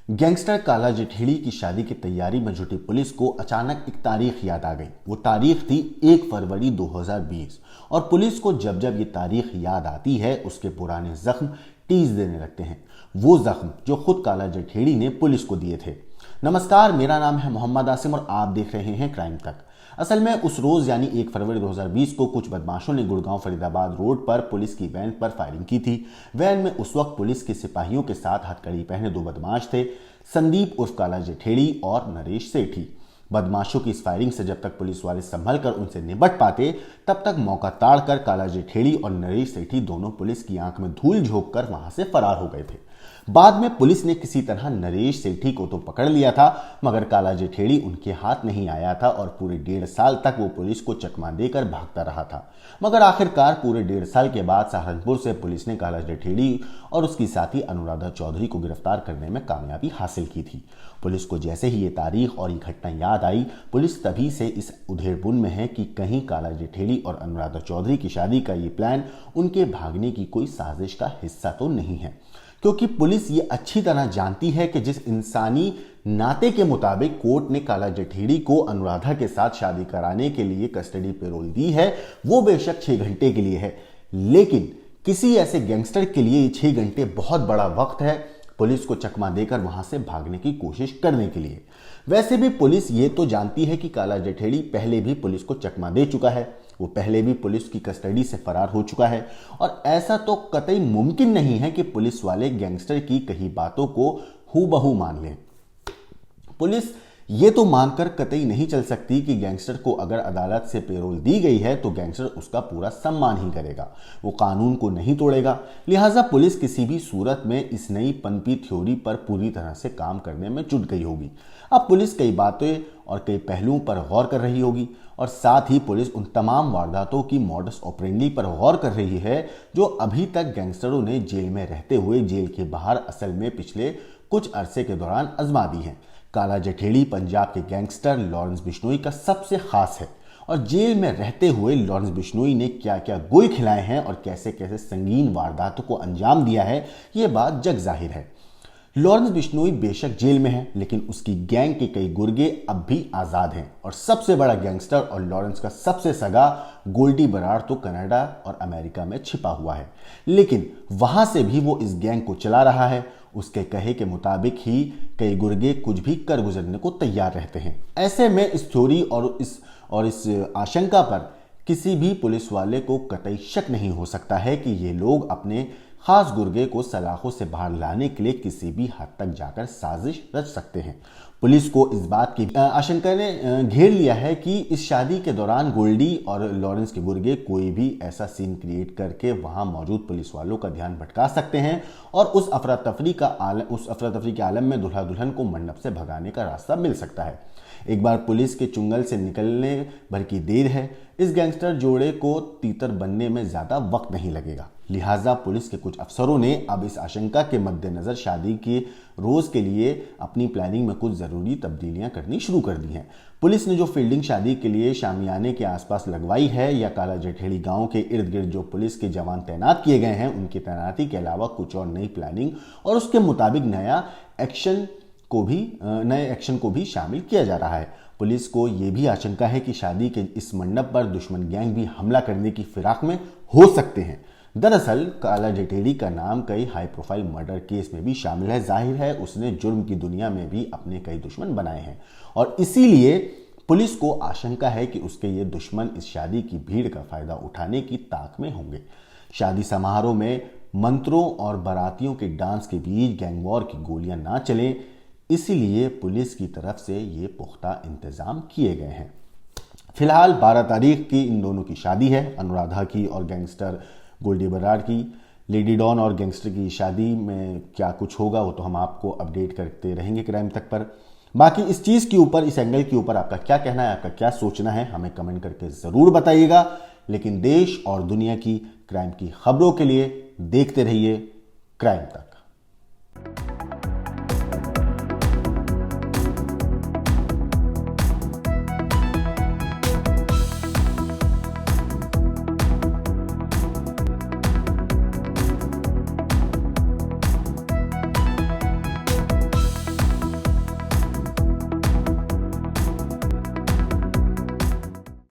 Gangster काला जेठेड़ी की शादी की तैयारी में जुटी पुलिस को अचानक एक तारीख याद आ गई। वो तारीख थी 1 फरवरी 2020 और पुलिस को जब जब ये तारीख याद आती है उसके पुराने जख्म टीस देने लगते हैं। वो जख्म जो खुद काला जेठेड़ी ने पुलिस को दिए थे। नमस्कार, मेरा नाम है मोहम्मद आसिम और आप देख रहे हैं क्राइम तक। असल में उस रोज यानी 1 फरवरी 2020 को कुछ बदमाशों ने गुड़गांव फरीदाबाद रोड पर पुलिस की वैन पर फायरिंग की थी। वैन में उस वक्त पुलिस के सिपाहियों के साथ हथकड़ी पहने 2 बदमाश थे, संदीप उर्फ काला जेठेड़ी और नरेश सेठी। बदमाशों की इस फायरिंग से जब तक पुलिस वाले संभल कर उनसे निपट पाते तब तक मौका ताड़ कर काला जेठेड़ी और नरेश सेठी दोनों पुलिस की आंख में धूल झोंक कर वहां से फरार हो गए थे। बाद में पुलिस ने किसी तरह नरेश सेठी को तो पकड़ लिया था, मगर काला जेठेड़ी उनके हाथ नहीं आया था और पूरे 1.5 साल तक वो पुलिस को चकमा देकर भागता रहा था। मगर आखिरकार पूरे 1.5 साल के बाद सहारनपुर से पुलिस ने काला जेठेड़ी और उसकी साथी अनुराधा चौधरी को गिरफ्तार करने में कामयाबी हासिल की थी। पुलिस को जैसे ही ये तारीख और ये घटना याद आई, पुलिस तभी से इस उधेड़बुन में है कि कहीं काला जेठेड़ी और अनुराधा चौधरी की शादी का ये प्लान उनके भागने की कोई साजिश का हिस्सा तो नहीं है, क्योंकि पुलिस ये अच्छी तरह जानती है कि जिस इंसानी नाते के मुताबिक कोर्ट ने काला जेठेड़ी को अनुराधा के साथ शादी कराने के लिए कस्टडी पैरोल दी है, वो बेशक 6 घंटे के लिए है, लेकिन किसी ऐसे गैंगस्टर के लिए ये 6 घंटे बहुत बड़ा वक्त है पुलिस को चकमा देकर वहां से भागने की कोशिश करने के लिए। वैसे भी पुलिस ये तो जानती है कि काला जेठेड़ी पहले भी पुलिस को चकमा दे चुका है, वो पहले भी पुलिस की कस्टडी से फरार हो चुका है और ऐसा तो कतई मुमकिन नहीं है कि पुलिस वाले गैंगस्टर की कही बातों को हूबहू मान लें। पुलिस ये तो मानकर कतई नहीं चल सकती कि गैंगस्टर को अगर अदालत से पैरोल दी गई है तो गैंगस्टर उसका पूरा सम्मान ही करेगा, वो कानून को नहीं तोड़ेगा। लिहाजा पुलिस किसी भी सूरत में इस नई पनपी थ्योरी पर पूरी तरह से काम करने में जुट गई होगी। अब पुलिस कई बातें और कई पहलुओं पर गौर कर रही होगी और साथ ही पुलिस उन तमाम वारदातों की मॉडस ऑपरेंडी पर गौर कर रही है जो अभी तक गैंगस्टरों ने जेल में रहते हुए जेल के बाहर असल में पिछले कुछ अरसे के दौरान आजमा दी है। काला जेठेड़ी पंजाब के गैंगस्टर लॉरेंस बिश्नोई का सबसे खास है और जेल में रहते हुए लॉरेंस बिश्नोई ने क्या क्या गुल खिलाए हैं और कैसे कैसे संगीन वारदातों को अंजाम दिया है, ये बात जग जाहिर है। लॉरेंस बिश्नोई बेशक जेल में है, लेकिन उसकी गैंग के कई गुर्गे अब भी आजाद हैं और सबसे बड़ा गैंगस्टर और लॉरेंस का सबसे सगा गोल्डी बराड़ तो कनाडा और अमेरिका में छिपा हुआ है, लेकिन वहां से भी वो इस गैंग को चला रहा है। उसके कहे के मुताबिक ही कई गुर्गे कुछ भी कर गुजरने को तैयार रहते हैं। ऐसे में इस थ्योरी और इस आशंका पर किसी भी पुलिस वाले को कतई शक नहीं हो सकता है कि ये लोग अपने खास गुर्गे को सलाखों से बाहर लाने के लिए किसी भी हद तक जाकर साजिश रच सकते हैं। पुलिस को इस बात की आशंका ने घेर लिया है कि इस शादी के दौरान गोल्डी और लॉरेंस के गुर्गे कोई भी ऐसा सीन क्रिएट करके वहां मौजूद पुलिस वालों का ध्यान भटका सकते हैं और उस अफरा तफरी के आलम में दूल्हा दुल्हन को मंडप से भगाने का रास्ता मिल सकता है। एक बार पुलिस के चुंगल से निकलने भर की देर है, इस गैंगस्टर जोड़े को तीतर बनने में ज्यादा वक्त नहीं लगेगा। लिहाजा पुलिस के कुछ अफसरों ने अब इस आशंका के मद्देनजर शादी के रोज के लिए अपनी प्लानिंग में कुछ जरूरी तब्दीलियां करनी शुरू कर दी हैं। पुलिस ने जो फील्डिंग शादी के लिए शामियाने के आसपास लगवाई है या काला जेठेड़ी गांव के इर्द गिर्द जो पुलिस के जवान तैनात किए गए हैं, उनकी तैनाती के अलावा कुछ और नई प्लानिंग और उसके मुताबिक नए एक्शन को भी शामिल किया जा रहा है। पुलिस को यह भी आशंका है कि शादी के इस मंडप पर दुश्मन गैंग भी हमला करने की फिराक में हो सकते हैं। दरअसल काला जेठेड़ी का नाम कई हाई प्रोफाइल मर्डर केस में भी शामिल है। जाहिर है उसने जुर्म की दुनिया में भी अपने कई दुश्मन बनाए हैं और इसीलिए पुलिस को आशंका है कि उसके ये दुश्मन इस शादी की भीड़ का फायदा उठाने की ताक में होंगे। शादी समारोह में मंत्रों और बारातियों के डांस के बीच गैंगवॉर की गोलियां ना चलें, इसीलिए पुलिस की तरफ से ये पुख्ता इंतजाम किए गए हैं। फिलहाल 12 तारीख की इन दोनों की शादी है, अनुराधा की और गैंगस्टर गोल्डी बराड़ की। लेडी डॉन और गैंगस्टर की शादी में क्या कुछ होगा वो तो हम आपको अपडेट करते रहेंगे क्राइम तक पर। बाकी इस चीज़ के ऊपर, इस एंगल के ऊपर आपका क्या कहना है, आपका क्या सोचना है, हमें कमेंट करके ज़रूर बताइएगा। लेकिन देश और दुनिया की क्राइम की खबरों के लिए देखते रहिए क्राइम तक।